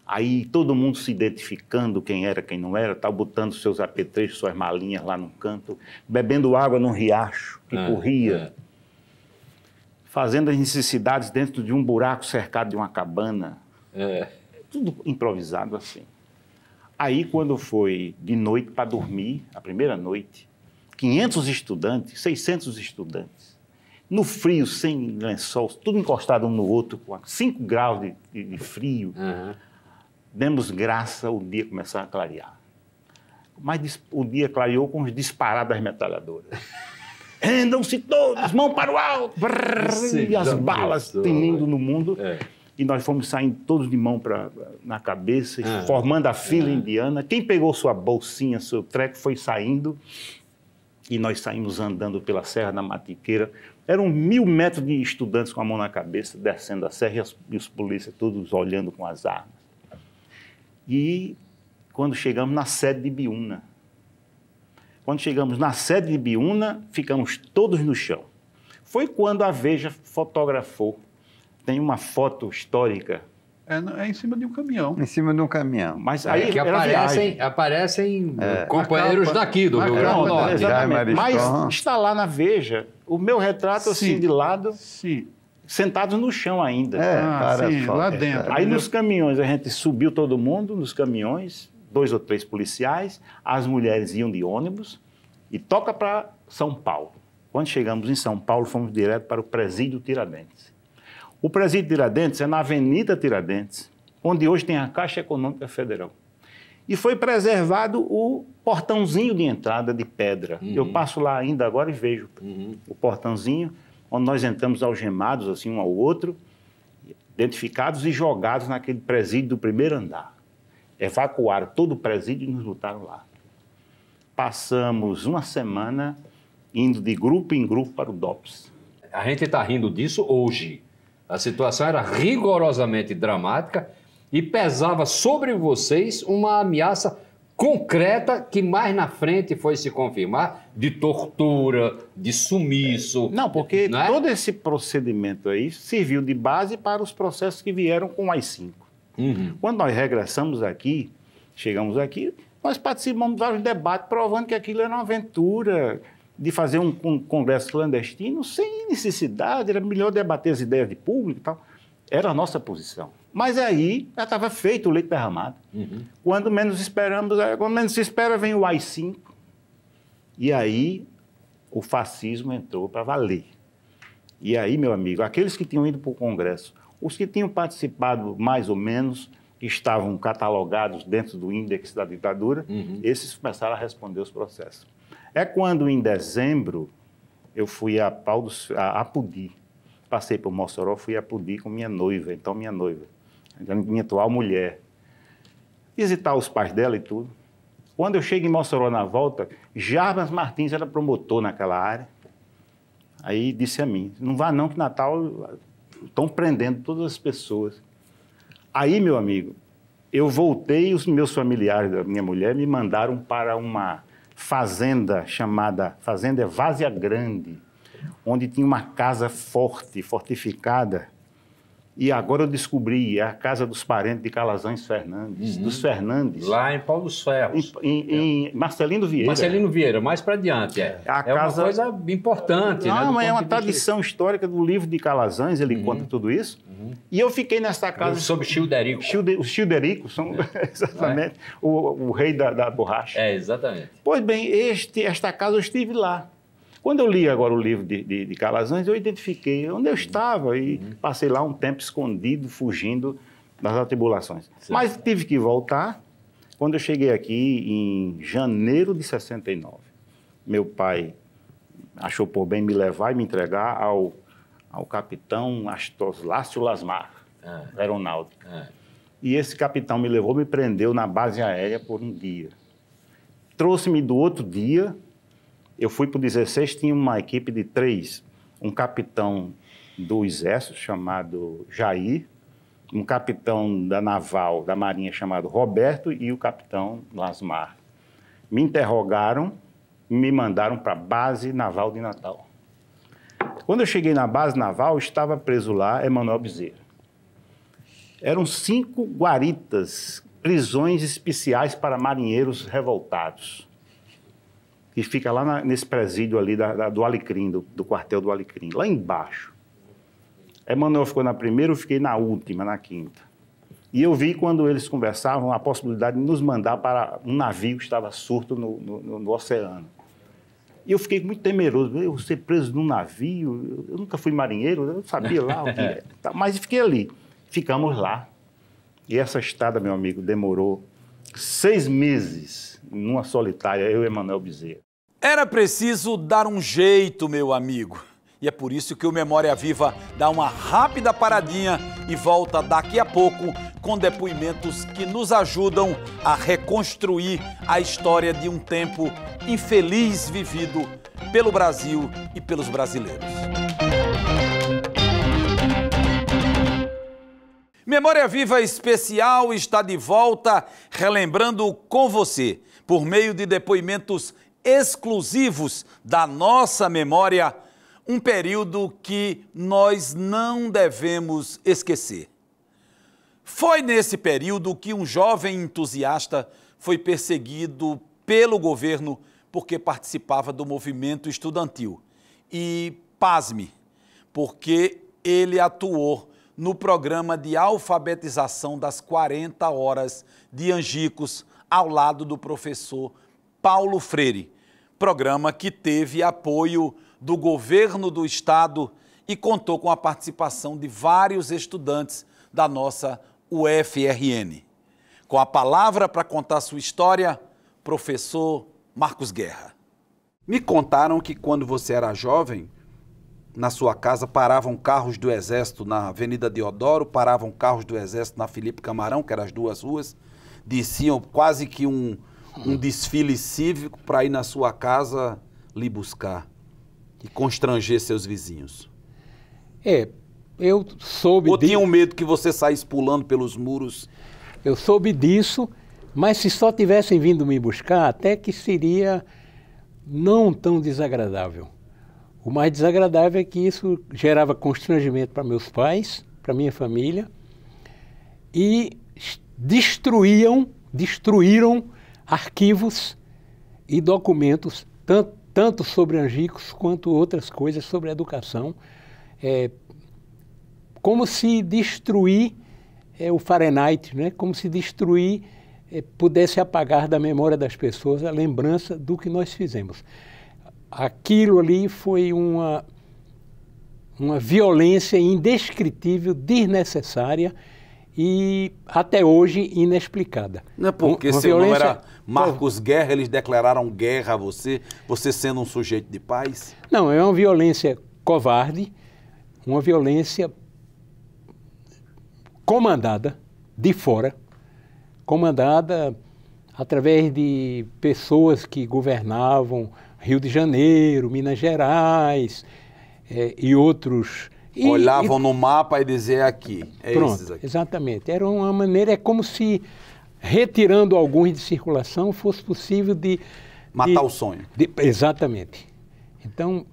[SPEAKER 7] Aí todo mundo se identificando, quem era, quem não era, tal, botando seus apetrechos, suas malinhas lá no canto, bebendo água num riacho que corria, fazendo as necessidades dentro de um buraco cercado de uma cabana. Tudo improvisado assim. Aí, quando foi de noite para dormir, a primeira noite, 500 estudantes, 600 estudantes, no frio, sem lençol, tudo encostado um no outro, com 5 graus de frio, demos graça, o dia começou a clarear. Mas o dia clareou com os disparados das metralhadoras. Rendam-se todos, mão para o alto! E as balas tinindo no mundo. E nós fomos saindo todos de mão na cabeça, formando a fila indiana. Quem pegou sua bolsinha, seu treco, foi saindo. E nós saímos andando pela Serra da Mantiqueira. Eram 1000 metros de estudantes com a mão na cabeça, descendo a serra, e os polícias todos olhando com as armas. E quando chegamos na sede de Ibiúna, ficamos todos no chão. Foi quando a Veja fotografou. Tem uma foto histórica.
[SPEAKER 10] É em cima de um caminhão.
[SPEAKER 9] Em cima de um caminhão.
[SPEAKER 7] Mas aí
[SPEAKER 8] que aparecem companheiros daqui do Rio Grande do Norte.
[SPEAKER 7] Exatamente. Mas está lá na Veja o meu retrato assim de lado, sentados no chão ainda.
[SPEAKER 10] Lá dentro.
[SPEAKER 7] Aí nos caminhões, a gente subiu todo mundo nos caminhões, 2 ou 3 policiais, as mulheres iam de ônibus e toca para São Paulo. Quando chegamos em São Paulo, fomos direto para o Presídio Tiradentes. O Presídio Tiradentes é na Avenida Tiradentes, onde hoje tem a Caixa Econômica Federal. E foi preservado o portãozinho de entrada de pedra. Eu passo lá ainda agora e vejo o portãozinho, onde nós entramos algemados, assim, um ao outro, identificados e jogados naquele presídio do primeiro andar. Evacuaram todo o presídio e nos botaram lá. Passamos uma semana indo de grupo em grupo para o DOPS.
[SPEAKER 8] A gente está rindo disso hoje. A situação era rigorosamente dramática e pesava sobre vocês uma ameaça concreta que mais na frente foi se confirmar de tortura, de sumiço.
[SPEAKER 7] Não, porque todo esse procedimento aí serviu de base para os processos que vieram com o AI-5. Quando nós regressamos aqui, chegamos aqui, nós participamos de vários debates provando que aquilo era uma aventura de fazer um congresso clandestino sem necessidade, era melhor debater as ideias de público e tal. Era a nossa posição. Mas aí já estava feito o leite derramado. Quando menos esperamos, quando menos se espera, vem o AI-5. E aí o fascismo entrou para valer. E aí, meu amigo, aqueles que tinham ido para o Congresso, os que tinham participado mais ou menos, que estavam catalogados dentro do índex da ditadura, esses começaram a responder os processos. É quando, em dezembro, eu fui a Apodi. Passei por Mossoró, fui a Apodi com minha noiva, então minha noiva, minha atual mulher. Visitar os pais dela e tudo. Quando eu chego em Mossoró na volta, Jarbas Martins era promotor naquela área. Aí disse a mim, não vá não que Natal estão prendendo todas as pessoas. Aí, meu amigo, eu voltei e os meus familiares da minha mulher me mandaram para uma fazenda chamada Fazenda Várzea Grande, onde tinha uma casa forte, fortificada. E agora eu descobri, é a casa dos parentes de Calazans Fernandes, dos Fernandes.
[SPEAKER 8] Lá em Pau dos Ferros.
[SPEAKER 7] Em Marcelino Vieira.
[SPEAKER 8] Marcelino Vieira, mais para diante. É uma coisa importante.
[SPEAKER 7] Não,
[SPEAKER 8] né,
[SPEAKER 7] é uma tradição histórica do livro de Calazans, ele conta tudo isso. E eu fiquei nessa casa...
[SPEAKER 8] Sobre Childerico.
[SPEAKER 7] Os Childericos são exatamente o rei da borracha.
[SPEAKER 8] É, exatamente.
[SPEAKER 7] Pois bem, esta casa eu estive lá. Quando eu li agora o livro de Calazans, eu identifiquei onde eu estava e passei lá um tempo escondido, fugindo das atribulações. Certo. Mas tive que voltar quando eu cheguei aqui em janeiro de 69. Meu pai achou por bem me levar e me entregar ao capitão Astoslácio Lasmar, aeronáutico. E esse capitão me levou, me prendeu na base aérea por um dia. Trouxe-me do outro dia. Eu fui para o 16, tinha uma equipe de 3, um capitão do Exército chamado Jair, um capitão da Naval, da Marinha chamado Roberto e o capitão Lasmar. Me interrogaram e me mandaram para a base naval de Natal. Quando eu cheguei na base naval, estava preso lá Emanuel Bezerra. Eram 5 guaritas, prisões especiais para marinheiros revoltados, que fica lá nesse presídio ali do Alecrim, do quartel do Alecrim, lá embaixo. Emanuel ficou na primeira, eu fiquei na última, na quinta. E eu vi quando eles conversavam a possibilidade de nos mandar para um navio que estava surto no oceano. E eu fiquei muito temeroso, eu ser preso num navio, eu nunca fui marinheiro, eu não sabia lá o que é. Mas fiquei ali, ficamos lá. E essa estada, meu amigo, demorou 6 meses, numa solitária, eu e Emanuel Bezerra.
[SPEAKER 1] Era preciso dar um jeito, meu amigo. E é por isso que o Memória Viva dá uma rápida paradinha e volta daqui a pouco com depoimentos que nos ajudam a reconstruir a história de um tempo infeliz vivido pelo Brasil e pelos brasileiros. Memória Viva Especial está de volta, relembrando com você, por meio de depoimentos exclusivos da nossa memória, um período que nós não devemos esquecer. Foi nesse período que um jovem entusiasta foi perseguido pelo governo porque participava do movimento estudantil. E, pasme, porque ele atuou no programa de alfabetização das 40 horas de Angicos, ao lado do professor Paulo Freire, programa que teve apoio do governo do estado e contou com a participação de vários estudantes da nossa UFRN. Com a palavra para contar sua história, professor Marcos Guerra. Me contaram que quando você era jovem, na sua casa paravam carros do Exército na Avenida Deodoro, paravam carros do Exército na Felipe Camarão, que eram as duas ruas, desciam quase que um desfile cívico para ir na sua casa lhe buscar e constranger seus vizinhos.
[SPEAKER 11] Eu soube
[SPEAKER 1] Ou tinham medo que você saísse pulando pelos muros?
[SPEAKER 11] Eu soube disso, mas se só tivessem vindo me buscar, até que seria não tão desagradável. O mais desagradável é que isso gerava constrangimento para meus pais, para minha família, e destruíram arquivos e documentos, tanto sobre Angicos quanto outras coisas sobre educação, como se destruir o Fahrenheit, né? Como se destruir pudesse apagar da memória das pessoas a lembrança do que nós fizemos. Aquilo ali foi uma violência indescritível, desnecessária e até hoje inexplicada.
[SPEAKER 1] Não é porque seu nome era Marcos Guerra, eles declararam guerra a você, você sendo um sujeito de paz?
[SPEAKER 11] Não, é uma violência covarde, uma violência comandada de fora, comandada através de pessoas que governavam Rio de Janeiro, Minas Gerais e outros.
[SPEAKER 1] Olhavam no mapa e diziam aqui,
[SPEAKER 11] pronto,
[SPEAKER 1] esses aqui.
[SPEAKER 11] Exatamente. Era uma maneira, é como se retirando alguns de circulação fosse possível de...
[SPEAKER 1] Matar o sonho.
[SPEAKER 11] Exatamente. Então,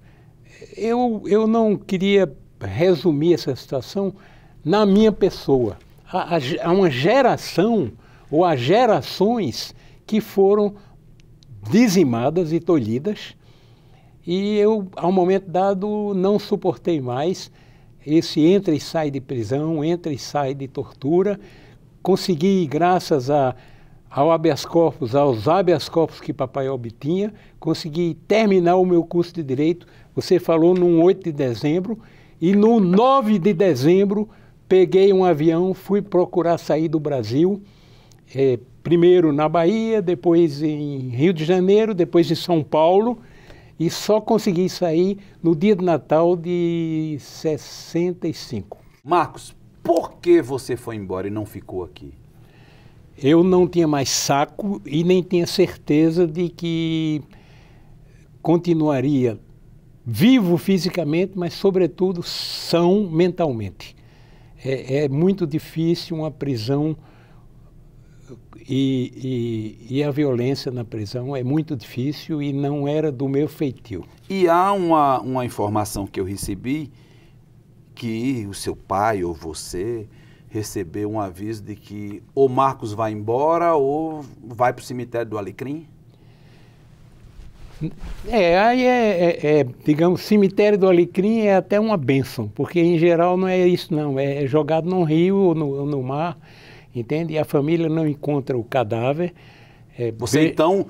[SPEAKER 11] eu não queria resumir essa situação na minha pessoa. Há uma geração, ou há gerações que foram dizimadas e tolhidas, e eu, ao momento dado, não suportei mais esse entra e sai de prisão, entra e sai de tortura. Consegui, graças aos habeas corpus que papai obtinha, consegui terminar o meu curso de Direito. Você falou no 8 de dezembro, e no 9 de dezembro peguei um avião, fui procurar sair do Brasil, primeiro na Bahia, depois em Rio de Janeiro, depois em São Paulo, e só consegui sair no dia de Natal de 65.
[SPEAKER 1] Marcos, por que você foi embora e não ficou aqui?
[SPEAKER 11] Eu não tinha mais saco e nem tinha certeza de que continuaria vivo fisicamente, mas sobretudo são mentalmente. É muito difícil uma prisão e a violência na prisão é muito difícil e não era do meu feitio.
[SPEAKER 1] E há uma informação que eu recebi que o seu pai ou você recebeu um aviso de que ou Marcos vai embora ou vai para o cemitério do Alecrim?
[SPEAKER 11] Digamos, cemitério do Alecrim é até uma bênção, porque em geral não é isso não, é jogado num rio ou no mar, entende? E a família não encontra o cadáver.
[SPEAKER 1] Você então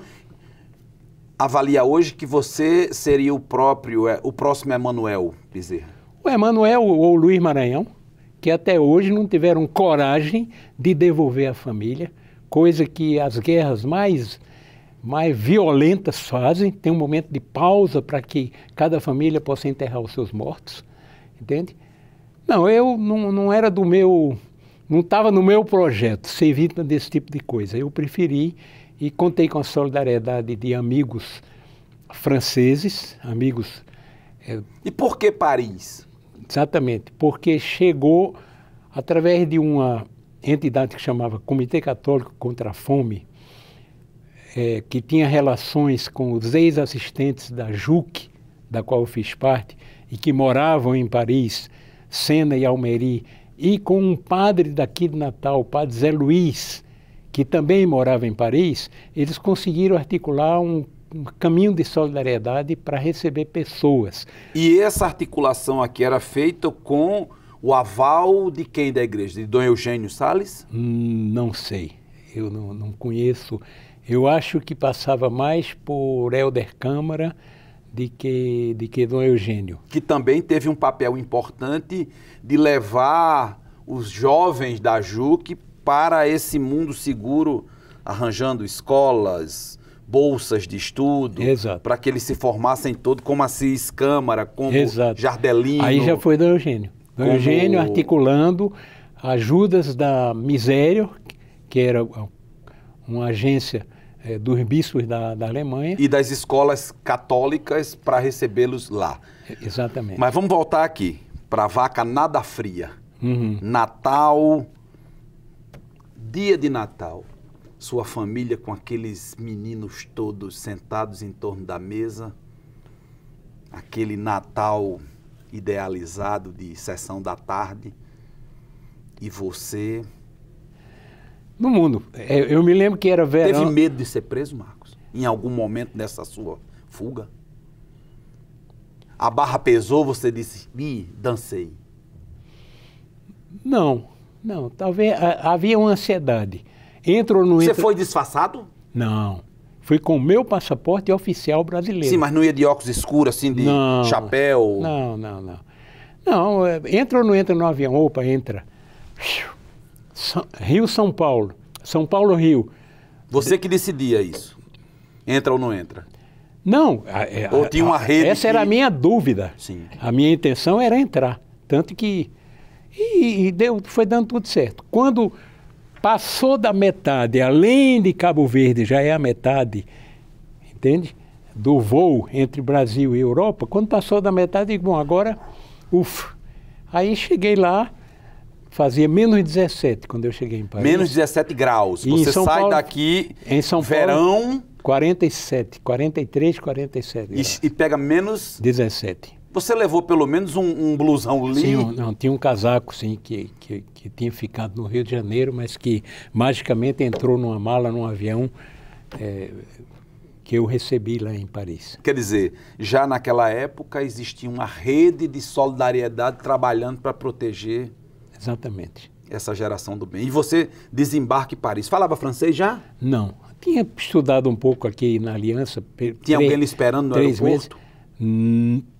[SPEAKER 1] avalia hoje que você seria o próximo Emanuel Bezerra?
[SPEAKER 11] O Emanuel ou o Luiz Maranhão, que até hoje não tiveram coragem de devolver a família, coisa que as guerras mais violentas fazem. Tem um momento de pausa para que cada família possa enterrar os seus mortos, entende? Não, eu não era do meu, não estava no meu projeto ser vítima desse tipo de coisa. Eu preferi e contei com a solidariedade de amigos franceses, amigos...
[SPEAKER 1] E por que Paris?
[SPEAKER 11] Exatamente, porque chegou através de uma entidade que chamava Comitê Católico contra a Fome, que tinha relações com os ex-assistentes da JUC, da qual eu fiz parte, e que moravam em Paris, Sena e Almeri, e com um padre daqui de Natal, o padre Zé Luiz, que também morava em Paris. Eles conseguiram articular um caminho de solidariedade para receber pessoas.
[SPEAKER 1] E essa articulação aqui era feita com o aval de quem da igreja? De Dom Eugênio Salles?
[SPEAKER 11] Não sei. eu não conheço. Eu acho que passava mais por Helder Câmara de que Dom Eugênio.
[SPEAKER 1] Que também teve um papel importante de levar os jovens da JUC para esse mundo seguro, arranjando escolas, bolsas de estudo, para que eles se formassem todos, como Assis Câmara, como Jardelino.
[SPEAKER 11] Aí já foi Dom Eugênio. Dom Eugênio articulando ajudas da Misério, que era uma agência dos bispos da Alemanha.
[SPEAKER 1] E das escolas católicas para recebê-los lá.
[SPEAKER 11] Exatamente.
[SPEAKER 1] Mas vamos voltar aqui, para a Vaca Nada Fria. Natal, dia de Natal, sua família com aqueles meninos todos sentados em torno da mesa, aquele Natal idealizado de sessão da tarde, e você...
[SPEAKER 11] No mundo. Eu me lembro que era verão...
[SPEAKER 1] Teve medo de ser preso, Marcos? Em algum momento dessa sua fuga? A barra pesou, você disse, dancei.
[SPEAKER 11] Não. Talvez havia uma ansiedade. Você
[SPEAKER 1] foi disfarçado?
[SPEAKER 11] Não. Fui com o meu passaporte oficial brasileiro.
[SPEAKER 1] Sim, mas não ia de óculos escuros, assim, de chapéu?
[SPEAKER 11] Não. Não, entra ou não entra no avião? Opa, entra. Rio-São Paulo. São Paulo-Rio.
[SPEAKER 1] Você que decidia isso? Entra ou não entra?
[SPEAKER 11] Não.
[SPEAKER 1] Ou tinha uma rede
[SPEAKER 11] essa era a minha dúvida.
[SPEAKER 1] Sim.
[SPEAKER 11] A minha intenção era entrar. Tanto que... foi dando tudo certo. Quando passou da metade, além de Cabo Verde, já é a metade, entende? Do voo entre Brasil e Europa, quando passou da metade, digo, bom, agora, Aí cheguei lá, fazia menos 17 quando eu cheguei em Paris.
[SPEAKER 1] Menos 17 graus. Você sai daqui,
[SPEAKER 11] em São
[SPEAKER 1] verão...
[SPEAKER 11] Paulo, 47, 43, 47 graus.
[SPEAKER 1] E pega menos...
[SPEAKER 11] 17.
[SPEAKER 1] Você levou pelo menos um blusão ali?
[SPEAKER 11] Sim, tinha um casaco, sim, que tinha ficado no Rio de Janeiro, mas que magicamente entrou numa mala, num avião, que eu recebi lá em Paris.
[SPEAKER 1] Quer dizer, já naquela época existia uma rede de solidariedade trabalhando para proteger...
[SPEAKER 11] Exatamente.
[SPEAKER 1] Essa geração do bem. E você desembarca em Paris. Falava francês já?
[SPEAKER 11] Não. Tinha estudado um pouco aqui na Aliança.
[SPEAKER 1] Tinha alguém lhe esperando no aeroporto?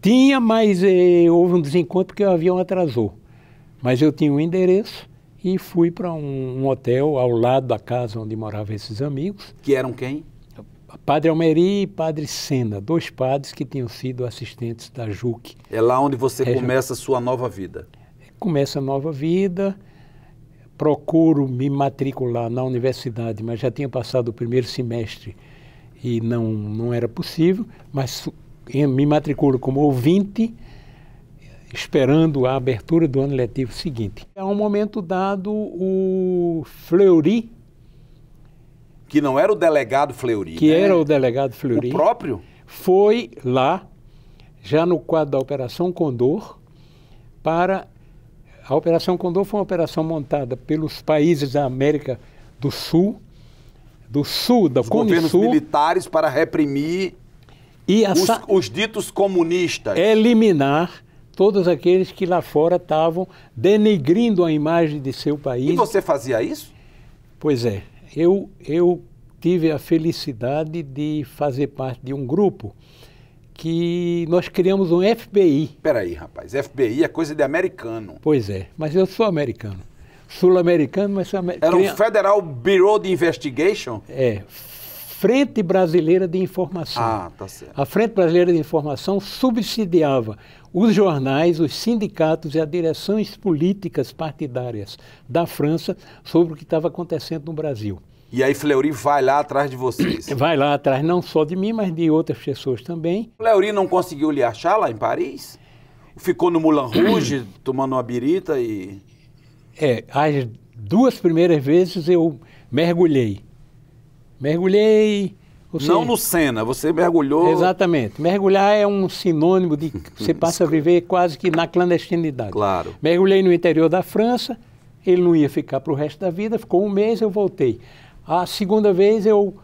[SPEAKER 11] Tinha, mas houve um desencontro porque o avião atrasou. Mas eu tinha um endereço e fui para um hotel ao lado da casa onde moravam esses amigos.
[SPEAKER 1] Que eram quem?
[SPEAKER 11] Padre Almeri e Padre Sena, 2 padres que tinham sido assistentes da JUC.
[SPEAKER 1] É lá onde você começa a sua nova vida.
[SPEAKER 11] Começa a nova vida, procuro me matricular na universidade, mas já tinha passado o primeiro semestre e não era possível, mas me matriculo como ouvinte, esperando a abertura do ano letivo seguinte. A um momento dado, o Fleury...
[SPEAKER 1] Que não era o delegado Fleury,
[SPEAKER 11] que era o delegado Fleury.
[SPEAKER 1] O próprio?
[SPEAKER 11] Foi lá, já no quadro da Operação Condor, para... A Operação Condor foi uma operação montada pelos países da América do Sul, da Cone
[SPEAKER 1] governos
[SPEAKER 11] Sul,
[SPEAKER 1] militares para reprimir
[SPEAKER 11] e
[SPEAKER 1] os ditos comunistas.
[SPEAKER 11] Eliminar todos aqueles que lá fora estavam denegrindo a imagem de seu país.
[SPEAKER 1] E você fazia isso?
[SPEAKER 11] Pois é. Eu tive a felicidade de fazer parte de um grupo que nós criamos um FBI.
[SPEAKER 1] Espera aí, rapaz. FBI é coisa de americano.
[SPEAKER 11] Pois é, mas eu sou americano. Sul-americano, mas sou americano.
[SPEAKER 1] Era um Federal Bureau de Investigation?
[SPEAKER 11] Frente Brasileira de Informação.
[SPEAKER 1] Ah, tá certo.
[SPEAKER 11] A Frente Brasileira de Informação subsidiava os jornais, os sindicatos e as direções políticas partidárias da França sobre o que estava acontecendo no Brasil.
[SPEAKER 1] E aí Fleury vai lá atrás de vocês?
[SPEAKER 11] Vai lá atrás, não só de mim, mas de outras pessoas também.
[SPEAKER 1] Fleury não conseguiu lhe achar lá em Paris? Ficou no Moulin Rouge, tomando uma birita e...
[SPEAKER 11] As 2 primeiras vezes eu mergulhei.
[SPEAKER 1] Não no Sena, você mergulhou...
[SPEAKER 11] Exatamente. Mergulhar é um sinônimo de que você passa a viver quase que na clandestinidade.
[SPEAKER 1] Claro.
[SPEAKER 11] Mergulhei no interior da França, ele não ia ficar para o resto da vida, ficou 1 mês, eu voltei. A segunda vez eu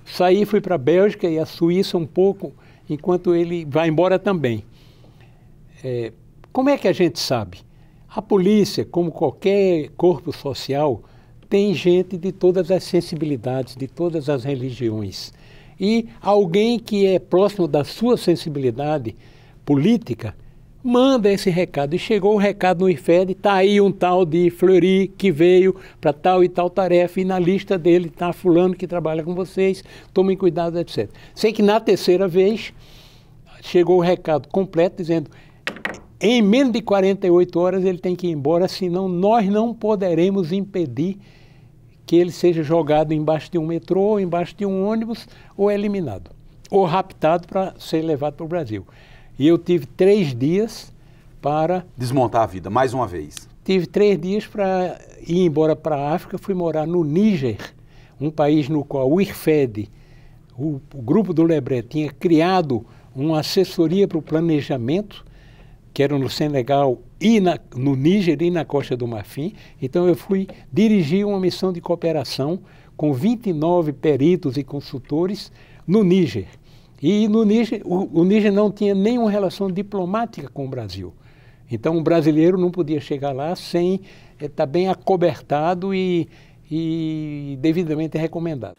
[SPEAKER 11] saí, fui para a Bélgica e a Suíça um pouco, enquanto ele vai embora também. Como é que a gente sabe? A polícia, como qualquer corpo social, tem gente de todas as sensibilidades, de todas as religiões. E alguém que é próximo da sua sensibilidade política, manda esse recado. E chegou o recado no IFED, está aí um tal de Fleury que veio para tal e tal tarefa, e na lista dele está fulano que trabalha com vocês, tomem cuidado, etc. Sei que na terceira vez chegou o recado completo dizendo: em menos de 48 horas ele tem que ir embora, senão nós não poderemos impedir que ele seja jogado embaixo de um metrô, embaixo de um ônibus, ou eliminado, ou raptado para ser levado para o Brasil. E eu tive 3 dias para...
[SPEAKER 1] desmontar a vida, mais uma vez.
[SPEAKER 11] Tive 3 dias para ir embora para a África, fui morar no Níger, um país no qual o IRFED, o grupo do Lebret, tinha criado uma assessoria para o planejamento, que era no Senegal e no Níger e na Costa do Marfim. Então eu fui dirigir uma missão de cooperação com 29 peritos e consultores no Níger. E no Níger, o Níger não tinha nenhuma relação diplomática com o Brasil. Então o brasileiro não podia chegar lá sem estar bem acobertado e devidamente recomendado.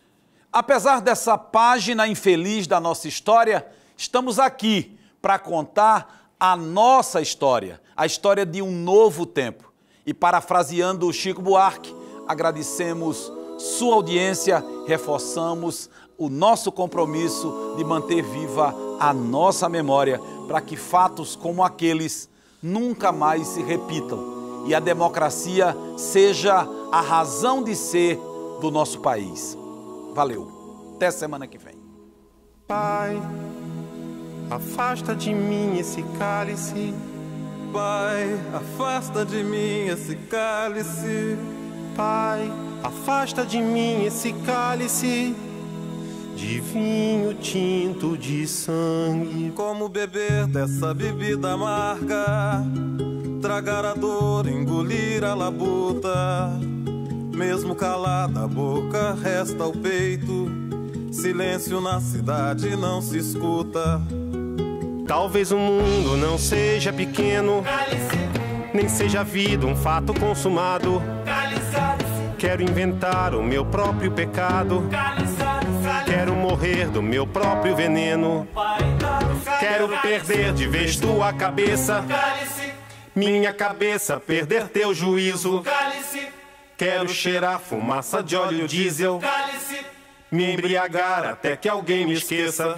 [SPEAKER 1] Apesar dessa página infeliz da nossa história, estamos aqui para contar a nossa história, a história de um novo tempo. E parafraseando o Chico Buarque, agradecemos sua audiência, reforçamos o nosso compromisso de manter viva a nossa memória para que fatos como aqueles nunca mais se repitam e a democracia seja a razão de ser do nosso país. Valeu. Até semana que vem.
[SPEAKER 12] Pai, afasta de mim esse cálice. Pai, afasta de mim esse cálice. Pai, afasta de mim esse cálice de vinho tinto de sangue. Como beber dessa bebida amarga, tragar a dor, engolir a labuta. Mesmo calada a boca, resta o peito. Silêncio na cidade não se escuta. Talvez o mundo não seja pequeno, nem seja a vida um fato consumado. Quero inventar o meu próprio pecado. Quero morrer do meu próprio veneno. Quero perder de vez tua cabeça, minha cabeça perder teu juízo. Quero cheirar fumaça de óleo diesel, me embriagar até que alguém me esqueça.